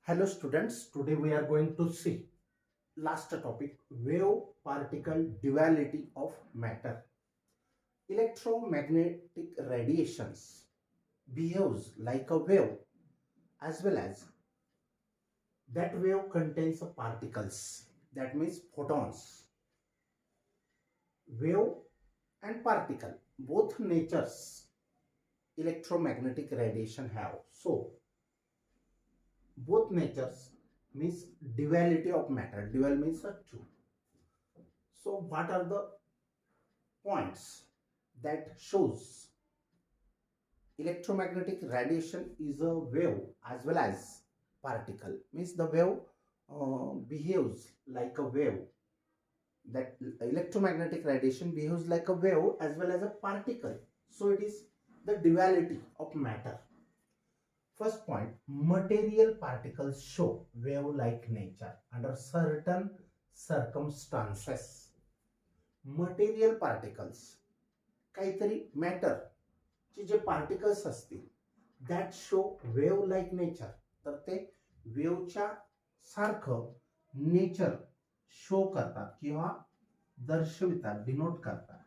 Hello students, today we are going to see last topic wave particle duality of matter. Electromagnetic radiations behaves like a wave as well as that wave contains particles, that means photons. Wave and particle both natures electromagnetic radiation have. So both natures means duality of matter. Dual means a two. So what are the points that shows electromagnetic radiation is a wave as well as particle? Means the wave behaves like a wave. That electromagnetic radiation behaves like a wave as well as a particle. So it is the duality of matter. First point, material particles show wave-like nature under certain circumstances. Material particles, काहीतरी matter चे जे particles असतील that show wave like nature, तर ते वेव्हच्या सारखं nature show करतात किंवा दर्शवितात, डिनोट करतात.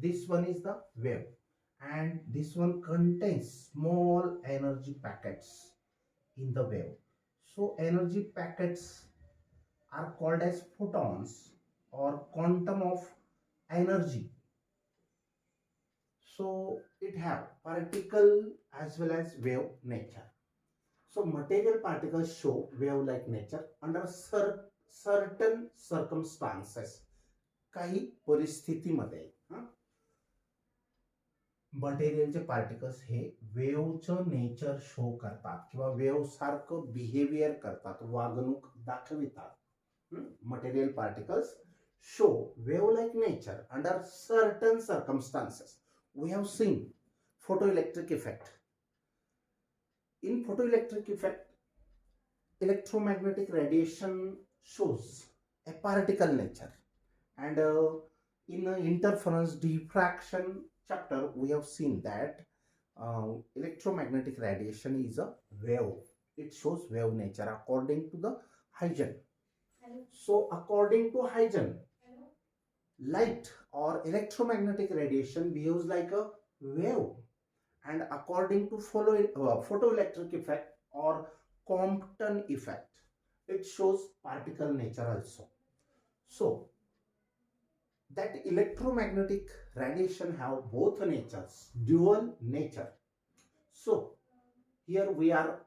This one is the wave and this one contains small energy packets in the wave. So energy packets are called as photons or quantum of energy. So it have particle as well as wave nature. So material particles show wave like nature under certain circumstances. काही परिस्थितीमध्ये मटेरियलचे particles हे वेव्हचं nature show करतात किंवा wave सारखं behaviour करतात, वागणूक दाखवितात. Material particles show wave like nature under certain circumstances. We have seen photoelectric effect. In photoelectric effect, electromagnetic radiation shows a particle nature, and in interference diffraction chapter we have seen that electromagnetic radiation is a wave. It shows wave nature according to the Huygens. So according to Huygens, light or electromagnetic radiation behaves like a wave, and according to photoelectric effect or Compton effect, it shows particle nature also. So that electromagnetic radiation have both natures, dual nature. So here we are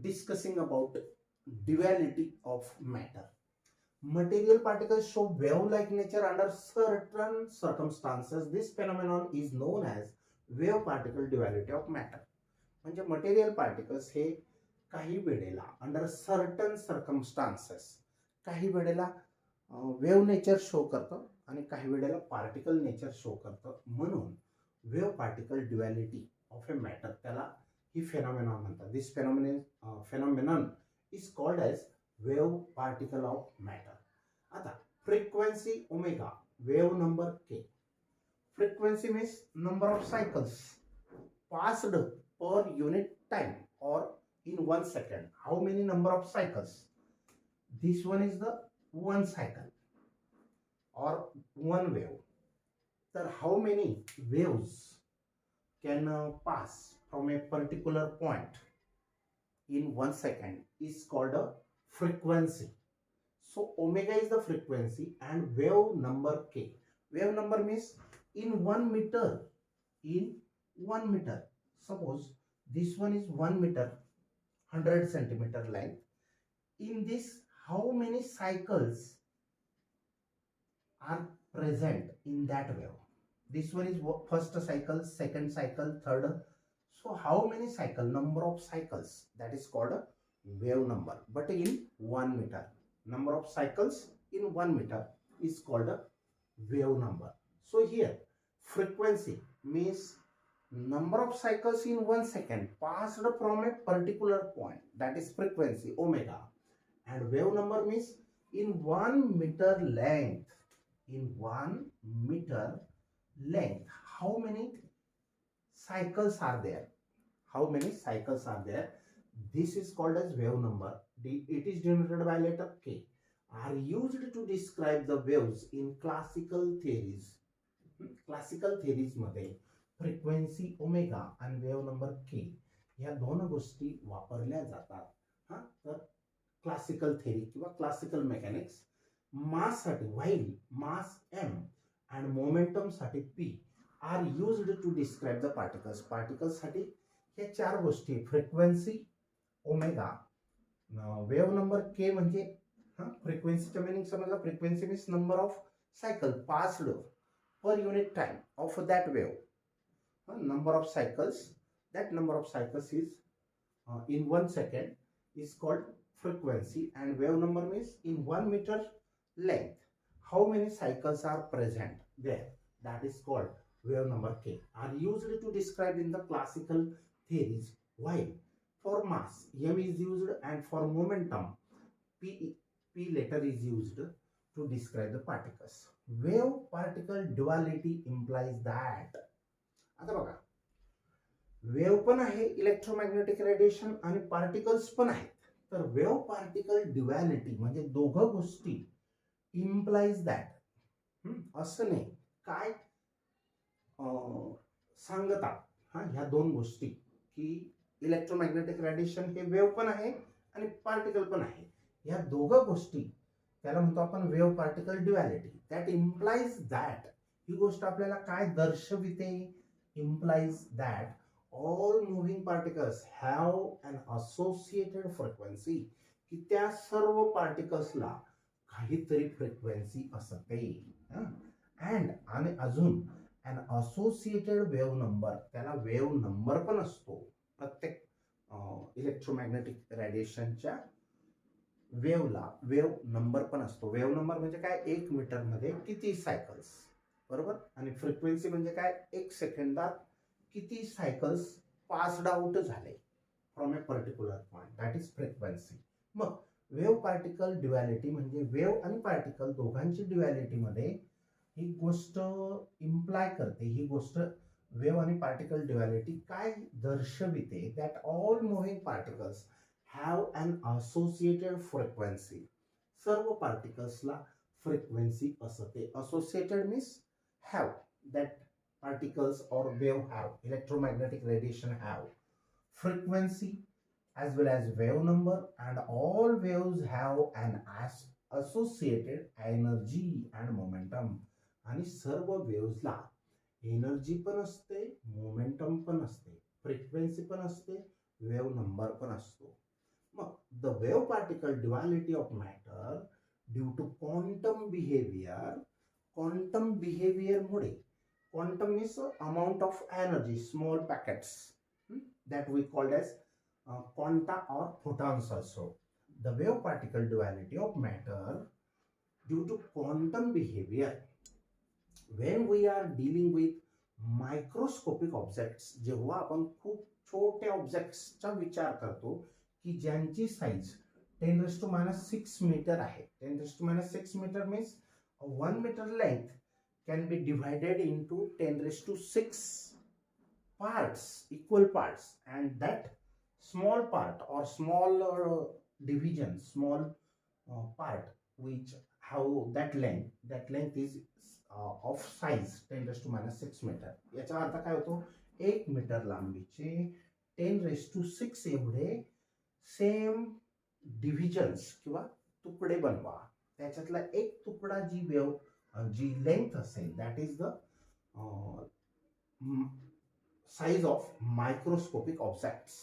discussing about duality of matter. Material particles show wave-like nature under certain circumstances. This phenomenon is known as wave-particle duality of matter. म्हणजे material particles हे काही वेळेला under certain circumstances काही वेळेला wave nature show करतं आणि काही वेळेला पार्टिकल नेचर शो करतं. म्हणून wave particle duality of a matter, त्याला ही फेनॉमेनॉन म्हणतात. This phenomenon is called as wave particle of matter. आता frequency omega, wave number K. Frequency means number of cycles passed per unit time or in 1 second. How many number of cycles? This one is the one cycle or one wave. So how many waves can pass from a particular point in 1 second is called a frequency. So omega is the frequency and wave number k. Wave number means in 1 meter. In 1 meter, suppose this one is 1 meter, 100 centimeter length. In this, how many cycles are present in that wave? This one is first cycle, second cycle, third. So how many cycle, number of cycles, that is called a wave number. But in 1 meter, number of cycles in 1 meter is called a wave number. So here frequency means number of cycles in 1 second passed from a particular point, that is frequency omega. And wave number means in 1 meter length. In 1 meter length, how many cycles are there? How many cycles are there? This is called as wave number. It is denoted by letter K. Are used to describe the waves in classical theories. Classical theories मध्ये frequency omega आणि wave number K या दोन गोष्टी वापरल्या जातात. हा, तर classical theory किंवा क्लासिकल मेकॅनिक्स मास साठी while mass M and momentum साठी P are used to describe the particles. Particles साठी हे चार गोष्टी frequency omega wave number K म्हणजे फ्रिक्वेन्सीचा मिनिंग समजला. Frequency means number of cycle passed per unit time of that wave. Number of cycles, that number of cycles is in 1 second is called frequency, and wave number means in 1 meter length how many cycles are present there, that is called wave number k. Are used to describe in the classical theories, while for mass m is used and for momentum p letter is used to describe the particles. Wave particle duality implies that. आता बघा, wave पण आहे, electromagnetic radiation आणि particles पण आहेत. तर wave particle duality म्हणजे दोघं गोष्टी इम्प्लाइज दॅट. असं नाही काय सांगतात ह्या दोन गोष्टी की इलेक्ट्रोमॅग्नेटिक रेडिएशन हे वेव्ह पण आहे आणि पार्टिकल पण आहे. या दोघं गोष्टी त्याला म्हणतो आपण wave particle duality. That implies that, ही गोष्ट आपल्याला काय दर्शविते, implies that all moving particles have an associated frequency, की त्या सर्व पार्टिकल्सला काहीतरी फ्रिक्वेन्सी असते. अँड आणि अजून अन असोसिएटेड वेव्ह नंबर, त्याला वेव्ह नंबर पण असतो. प्रत्येक इलेक्ट्रोमॅग्नेटिक रेडिएशनच्या वेव्हला वेव्ह नंबर पण असतो. वेव्ह नंबर म्हणजे काय, 1 मीटरमध्ये किती सायकल्स, बरोबर. आणि फ्रिक्वेन्सी म्हणजे काय, 1 सेकंदात किती सायकल्स पास्ड आउट झाले from A particular point, that is frequency. मग वेव्ह पार्टिकल ड्युअलिटी म्हणजे वेव्ह आणि पार्टिकल दोघांची ड्युअलिटीमध्ये ही गोष्ट इम्प्लाय करते. ही गोष्ट वेव्ह आणि पार्टिकल ड्युअलिटी काय दर्शविते, that all moving particles have an associated frequency. सर्व पार्टिकल्सला फ्रिक्वेन्सी असते. Associated means have, that particles or wave have, electromagnetic radiation have frequency as well as wave number, and all waves have an associated energy and momentum. आणि सर्व वेव्सला energy पण असते, momentum पण असते, frequency पण असते, वेव्ह नंबर पण असतो. The wave particle duality of matter due to quantum behavior मुळे, quantum means amount of energy, small packets that we called as quanta or photons also. The wave particle duality of matter due to quantum behavior, when we are dealing with microscopic objects, जेव्हा आपण खूप छोटे ऑब्जेक्ट्सचा विचार करतो की ज्यांची size 10⁻⁶ metre आहे. 10⁻⁶ metre means 1 metre length can be divided into 10⁶ parts, equal parts, and that small part or small division, small part which have that length is of size 10⁻⁶ metre. याचा अर्थ काय होतो, 1 मीटर लांबीचे 10⁶ एवढे same divisions किंवा तुकडे बनवा. त्याच्यातला एक तुकडा जी लेंथ असेल, that is the size of microscopic objects.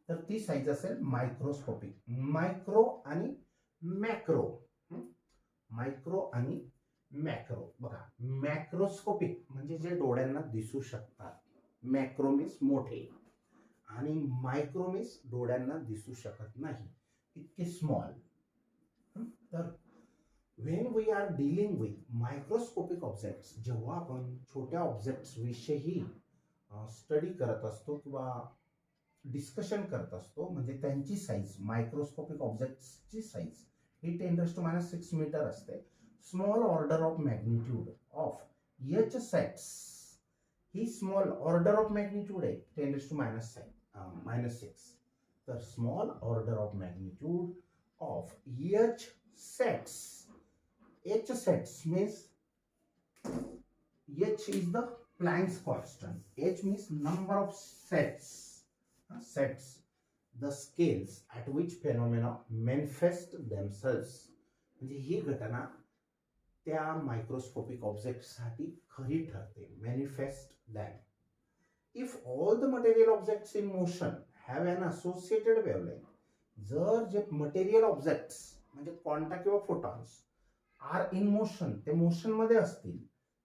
तर ती साईज असेल मायक्रोस्कोपिक. मायक्रो आणि मॅक्रो, मायक्रो आणि मॅक्रो. बघा, मॅक्रोस्कोपिक म्हणजे जे डोळ्यांना दिसू शकतात, मॅक्रो मीन्स मोठे, आणि मायक्रो मीन्स डोळ्यांना दिसू शकत नाही, इतके स्मॉल. तर when we are dealing with microscopic objects, जेव्हा आपण छोट्या ऑब्जेक्ट्स विषयी स्टडी करत असतो किंवा डिस्कशन करत असतो, म्हणजे त्यांची साईज, मायक्रोस्कोपिक ऑब्जेक्ट्सची साईज ही 10⁻⁶ मीटर असते. Small order of magnitude of H sets, he small order of magnitude आहे 10⁻⁻⁶. the small order of magnitude of H sets. H sets means H is the Planck's constant. H means number of sets. Sets. The scales at which phenomena manifest themselves. म्हणजे ही घटना त्या microscopic ऑब्जेक्टसाठी खरी ठरते. Manifest them. If all the material objects in motion have an associated wavelength, जर जे material objects म्हणजे quanta किंवा photons are in motion, ते मोशन मध्ये असतील,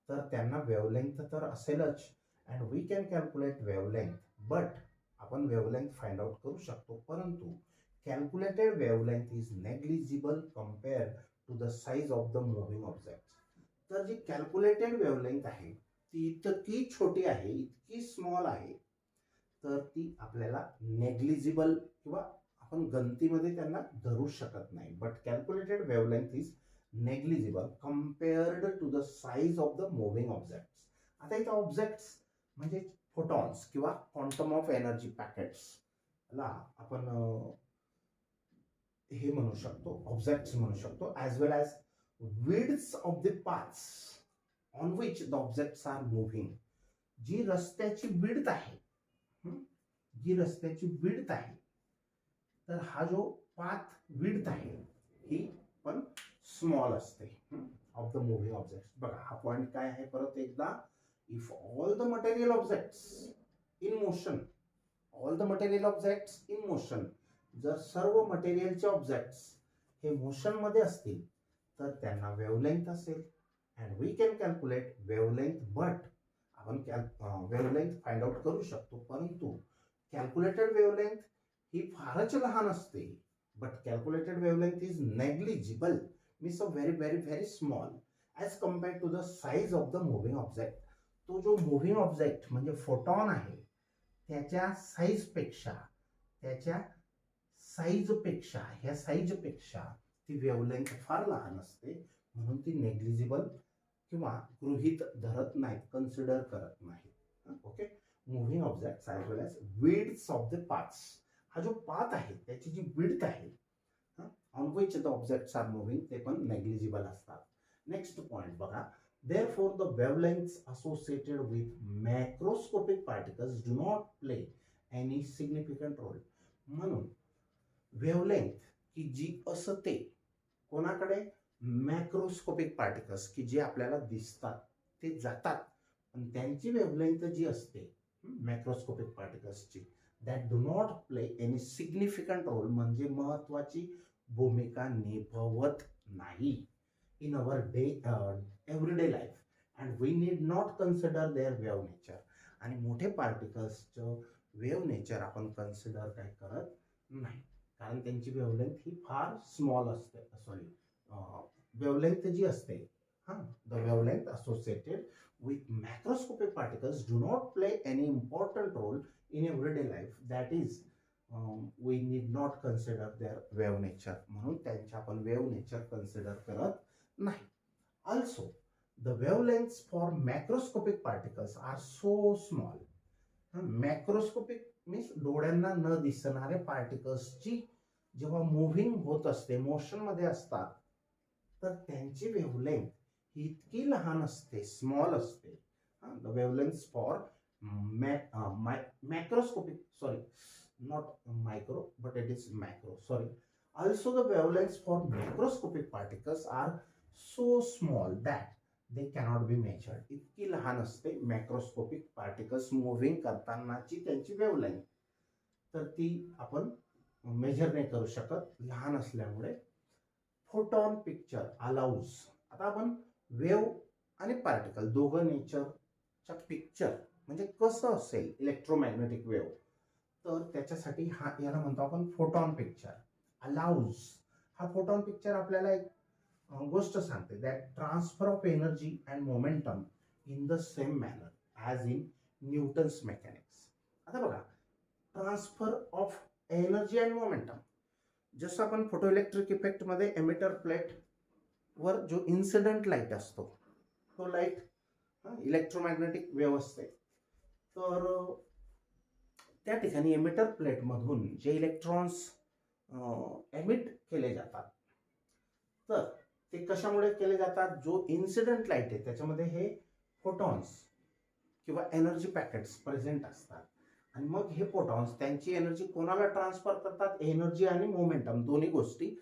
तर त्यांना वेवलेंथ तर असेलच. And we can calculate wavelength, but आपण वेवलेंथ फाइंड आउट करू शकतो, परंतु calculated wavelength is negligible compare to the size of the moving object. तर जी कॅल्क्युलेटेड वेवलेंथ आहे ती इतकी छोटी आहे, इतकी स्मॉल आहे, तर ती आपल्याला नेग्लिजिबल किंवा आपण गणतीमध्ये त्यांना धरू शकत नाही. But calculated wavelength is negligible compared to the size of the moving objects. आता इथं ऑब्जेक्ट्स म्हणजे फोटॉन्स किंवा क्वांटम ऑफ एनर्जी पॅकेट्स ला आपण हे म्हणू शकतो, ऑब्जेक्ट्स म्हणू शकतो, as well as widths of the paths on which the objects are moving. जी रस्त्याची विड्थ आहे, जी रस्त्याची विड्थ आहे, तर हा जो पाथ विड्थ आहे ही पण स्मॉल असते ऑफ द मुव्हिंग ऑब्जेक्ट्स. बघा हा पॉइंट काय आहे परत एकदा. If all the material objects in motion, all the material objects in motion, जर सर्व मटेरियलचे ऑब्जेक्ट्स हे मोशन मध्ये असतील तर त्यांना वेवलेंथ असेल. And we can calculate wavelength, but आपण वेवलेंथ फाइंड आउट करू शकतो, परंतु कॅल्क्युलेटेड वेवलेंथ ही फारच लहान असते. But calculated wavelength is negligible, means a very very very small as compared to the size of the moving object. तो जो मुव्हिंग ऑब्जेक्ट म्हणजे फोटॉन आहे त्याच्या साईजपेक्षा, त्याच्या साईजपेक्षा, ह्या साईजपेक्षा ती वेवलेंथ फार लहान असते, म्हणून ती नेग्लिजिबल किंवा गृहीत धरत नाहीत, कन्सिडर करत नाहीत. Okay, moving objects as well as widths of the paths. हा जो पाथ आहे त्याची जी विड्थ आहे on which the objects are moving ते पण नेग्लिजिबल असतात. नेक्स्ट पॉइंट बघा. Therefore, the wavelengths associated with macroscopic particles do not play any significant role. म्हणून वेवलेंथ की जी असते कोणाकडे, मॅक्रोस्कोपिक पार्टिकल्स की जे आपल्याला दिसतात ते जातात, पण त्यांची वेवलेंथ जी असते मॅक्रोस्कोपिक पार्टिकल्सची, that do not play any significant role, म्हणजे महत्वाची भूमिका निभवत नाही in our everyday life, and we need not consider their wave nature. आणि मोठे पार्टिकल्सचं वेव्ह नेचर आपण कन्सिडर काय करत नाही, कारण त्यांची वेवलेंथ ही फार स्मॉल असते. सॉरी, वेवलेंथ जी असते the wavelength associated with macroscopic particles do not play any important role in everyday life. That is, we need not consider their wave nature. म्हणून त्यांच्या आपण वेव्ह नेचर कन्सिडर करत नाही. Also, the wavelengths for macroscopic particles are so small. Macroscopic means डोळ्यांना न दिसणारे पार्टिकल्सची जेव्हा moving होत असते, मोशन मध्ये असतात, तर त्यांची वेवलेंथ ही इतकी लहान असते, स्मॉल असते. The wavelengths for macroscopic, sorry, not micro, but it is macro, sorry. Also, the wavelengths for macroscopic particles are so small that they cannot be measured. इतकी लहान असते मॅक्रोस्कोपिक पार्टिकल्स मुव्हिंग करतानाची त्यांची wavelength, तर ती आपण major नाही करू शकत लहान असल्यामुळे. Photon picture allows. आता आपण वेव आणि पार्टिकल दोघं नेचरच्या पिक्चर म्हणजे कसं असेल इलेक्ट्रोमॅग्नेटिक वेव्ह, तर त्याच्यासाठी हा याला म्हणतो आपण फोटॉन पिक्चर अलाउज. हा फोटॉन पिक्चर आपल्याला एक गोष्ट सांगते, that transfer of energy and momentum in the same manner as in Newton's mechanics. आता बघा, transfer of energy and momentum, जसं आपण फोटो इलेक्ट्रिक इफेक्ट मध्ये एमिटर प्लेट वर जो इन्सिडेंट लाईट असतो, तो लाईट इलेक्ट्रोमॅग्नेटिक वेव्ह असते, तर त्या ठिकाणी एमिटर प्लेटमधून जे इलेक्ट्रॉन्स एमिट केले जातात, तर ते कशामुळे केले जातात, जो इन्सिडेंट लाईट आहे त्याच्यामध्ये हे फोटॉन्स किंवा एनर्जी पॅकेट्स प्रेझेंट असतात. आणि मग हे फोटॉन्स त्यांची एनर्जी कोणाला ट्रान्सफर करतात, एनर्जी आणि मोमेंटम दोन्ही गोष्टी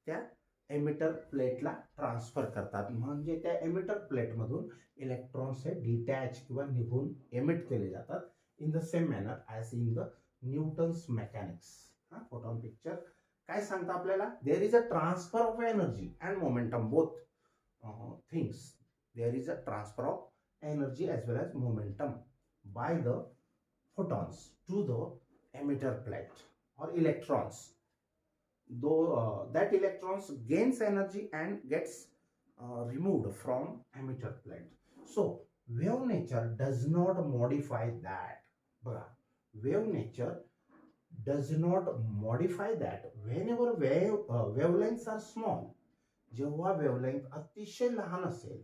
त्या एमिटर प्लेटला ट्रान्सफर करतात. म्हणजे त्या एमिटर प्लेटमधून इलेक्ट्रॉन्स हे डिटॅच किंवा निघून एमिट केले जातात in the same manner as in the Newton's mechanics. Photon picture काय सांगतं आपल्याला, there is a transfer of energy and momentum, both things. There is a transfer of energy as well as momentum by the photons to the emitter plate or electrons, though that electrons gains energy and gets removed from emitter plate. So wave nature does not modify that. Wave nature does not modify that whenever wavelengths are small. जेव्हा wavelength अतिशय लहान असेल,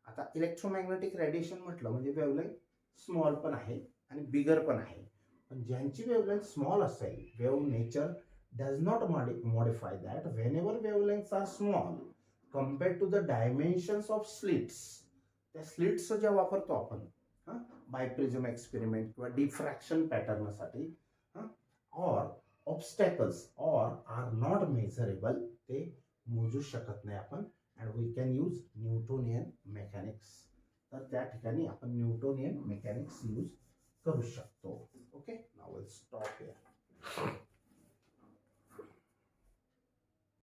आता electromagnetic radiation म्हटलं म्हणजे wavelength small पण आहे आणि बिगर पण आहे. पण ज्यांची वेवलेंथ स्मॉल असेल, wave nature does not modify that whenever wavelengths are small compared to the dimensions of slits. त्या स्लिट्स ज्या वापरतो आपण बायप्रिझम एक्सपेरिमेंट किंवा डिफ्रॅक्शन पॅटर्नसाठी, or obstacles or are not measurable, ते मोजू शकत नाही आपण. and we can use Newtonian mechanics. तर त्या ठिकाणी आपण न्यूटोनियन मेकॅनिक्स यूज करू शकतो. Okay, now will stop here.